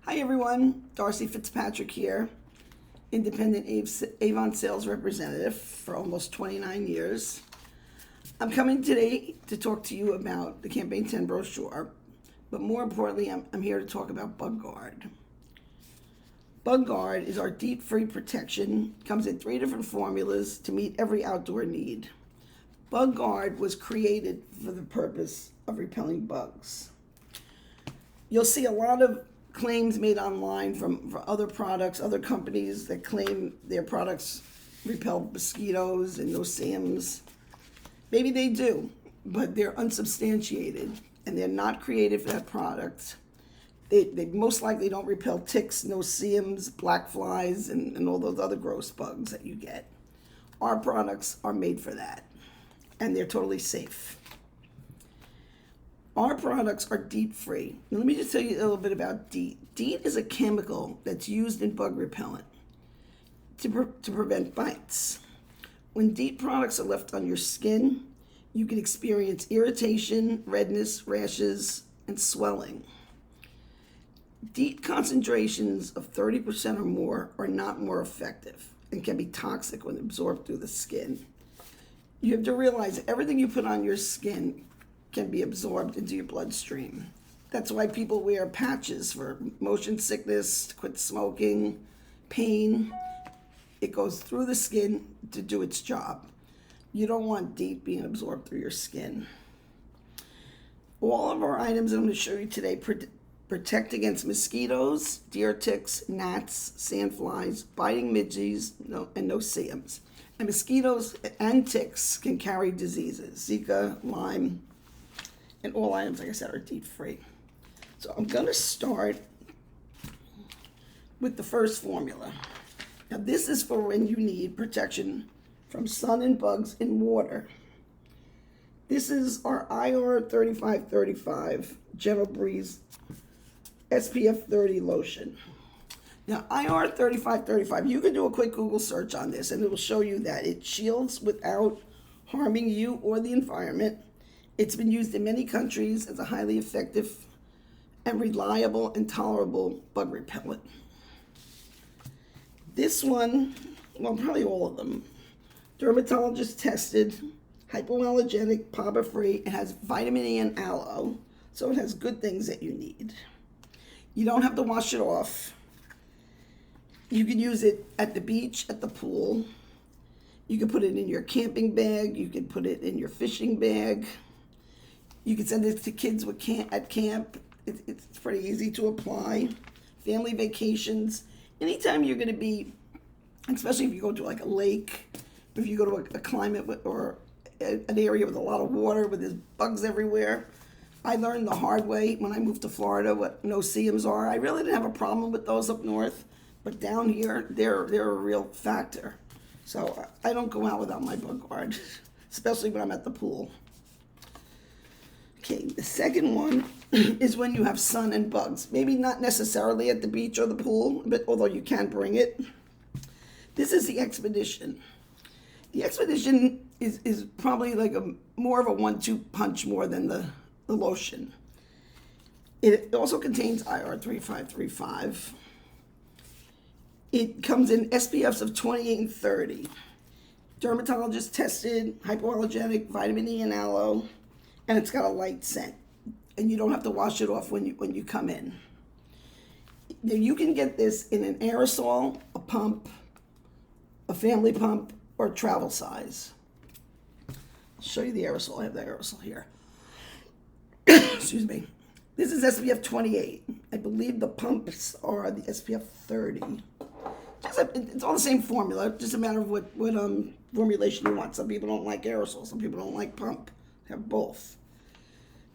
Hi everyone, Darcy Fitzpatrick here, independent Avon sales representative for almost 29 years. I'm coming today to talk to you about the Campaign 10 brochure, but more importantly, I'm here to talk about Bug Guard. Bug Guard is our Deet-Free protection. It comes in 3 different formulas to meet every outdoor need. Bug Guard was created for the purpose of repelling bugs. You'll see a lot of claims made online from other products, other companies that claim their products repel mosquitoes and no SAMs. Maybe they do, but they're unsubstantiated and they're not created for that product. They most likely don't repel ticks, no SAMs, black flies, and all those other gross bugs that you get. Our products are made for that, and they're totally safe. Our products are DEET-free. Now, let me just tell you a little bit about DEET. DEET is a chemical that's used in bug repellent to prevent bites. When DEET products are left on your skin, you can experience irritation, redness, rashes, and swelling. DEET concentrations of 30% or more are not more effective and can be toxic when absorbed through the skin. You have to realize everything you put on your skin can be absorbed into your bloodstream. That's why people wear patches for motion sickness, to quit smoking, pain. It goes through the skin to do its job. You don't want DEET being absorbed through your skin. All of our items I'm going to show you today protect against mosquitoes, deer ticks, gnats, sandflies, biting midges, and no SAMs. And mosquitoes and ticks can carry diseases, Zika, Lyme, and all items, like I said, are DEET-free. So I'm going to start with the first formula. Now this is for when you need protection from sun and bugs in water. This is our IR 3535 Gentle Breeze SPF 30 lotion. Now IR 3535, you can do a quick Google search on this and it will show you that it shields without harming you or the environment. It's been used in many countries as a highly effective and reliable and tolerable bug repellent. This one, well, probably all of them, dermatologist tested, hypoallergenic, PABA-free. It has vitamin E and aloe, so it has good things that you need. You don't have to wash it off. You can use it at the beach, at the pool. You can put it in your camping bag. You can put it in your fishing bag. You can send it to kids at camp. It's pretty easy to apply. Family vacations. Anytime you're going to be, especially if you go to like a lake, if you go to a climate or an area with a lot of water where there's bugs everywhere. I learned the hard way when I moved to Florida what no SAMs are. I really didn't have a problem with those up north, but down here, they're a real factor. So I don't go out without my Bug Guard, especially when I'm at the pool. Okay, the second one is when you have sun and bugs. Maybe not necessarily at the beach or the pool, but although you can bring it. This is the Expedition. The Expedition is probably like more of a 1-2 punch more than the lotion. It also contains IR 3535. It comes in SPFs of 28 and 30. Dermatologist tested, hypoallergenic, vitamin E and aloe. And it's got a light scent, and you don't have to wash it off when you come in. Now you can get this in an aerosol, a pump, a family pump, or travel size. I'll show you the aerosol. I have the aerosol here. Excuse me. This is SPF 28. I believe the pumps are the SPF 30. It's all the same formula, just a matter of what formulation you want. Some people don't like aerosol. Some people don't like pump. Have both.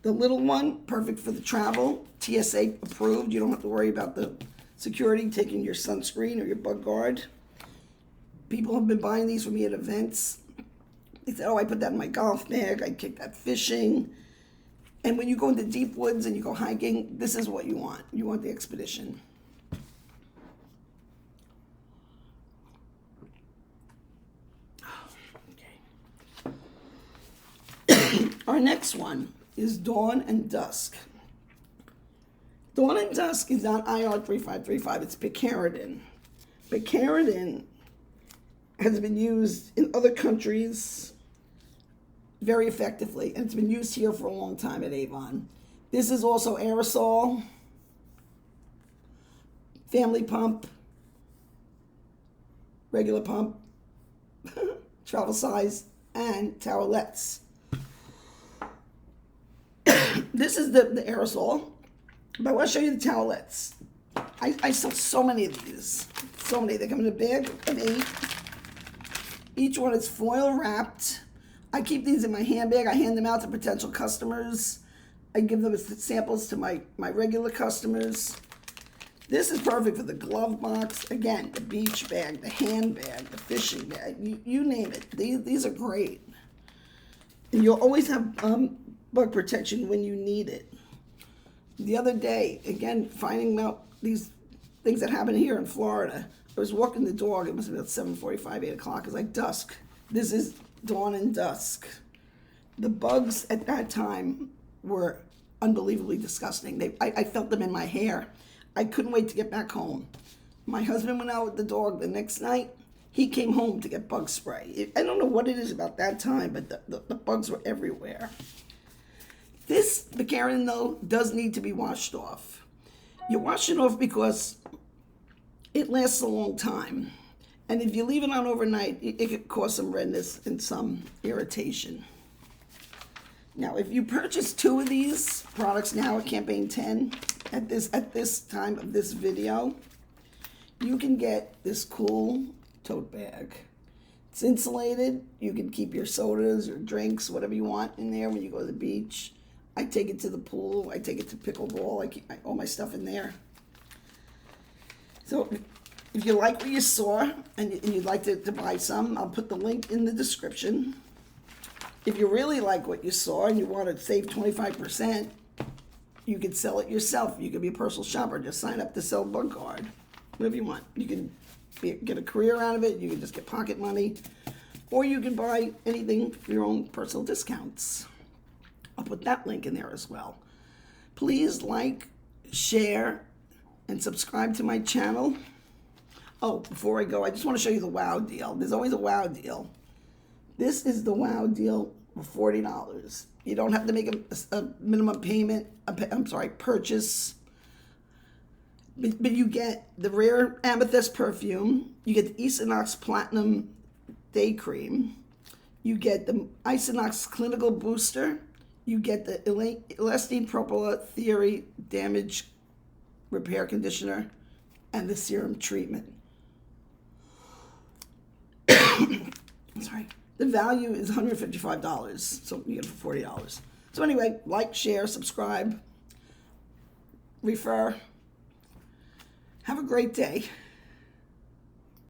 The little one, perfect for the travel, TSA approved. You don't have to worry about the security taking your sunscreen or your Bug Guard. People have been buying these for me at events. They said, oh, I put that in my golf bag. I kick that fishing. And when you go into deep woods and you go hiking, this is what you want. You want the Expedition. Our next one is Dawn and Dusk. Dawn and Dusk is not IR3535, it's picaridin. Picaridin has been used in other countries very effectively, and it's been used here for a long time at Avon. This is also Aerosol, family pump, regular pump, travel size, and towelettes. This is the Aerosol, but I want to show you the towelettes. I sell so many of these. So many. They come in a bag of 8. Each one is foil wrapped. I keep these in my handbag. I hand them out to potential customers. I give them as samples to my regular customers. This is perfect for the glove box. Again, the beach bag, the handbag, the fishing bag. You name it. These are great. And you'll always have bug protection when you need it. The other day, again, finding out these things that happen here in Florida. I was walking the dog. It must have been about 7:45, 8 o'clock. It's like dusk. This is dawn and dusk. The bugs at that time were unbelievably disgusting. I felt them in my hair. I couldn't wait to get back home. My husband went out with the dog the next night. He came home to get bug spray. I don't know what it is about that time, but the bugs were everywhere. This picaridin, though, does need to be washed off. You wash it off because it lasts a long time. And if you leave it on overnight, it could cause some redness and some irritation. Now, if you purchase 2 of these products now at Campaign 10, at this time of this video, you can get this cool tote bag. It's insulated. You can keep your sodas or drinks, whatever you want in there when you go to the beach. I take it to the pool. I take it to pickleball. I keep all my stuff in there. So if you like what you saw and you'd like to buy some, I'll put the link in the description. If you really like what you saw and you want to save 25%, you can sell it yourself. You can be a personal shopper. Just sign up to sell Bug Guard. Whatever you want. You can get a career out of it. You can just get pocket money. Or you can buy anything for your own personal discounts. I'll put that link in there as well. Please like, share, and subscribe to my channel. Oh, before I go, I just want to show you the WOW deal. There's always a WOW deal. This is the WOW deal for $40. You don't have to make a minimum payment, purchase. But you get the rare amethyst perfume. You get the Equinox Platinum Day Cream. You get the Equinox Clinical Booster. You get the Elastine Propola Theory Damage Repair Conditioner and the Serum Treatment. Sorry. The value is $155, so you get it for $40. So anyway, like, share, subscribe, refer. Have a great day.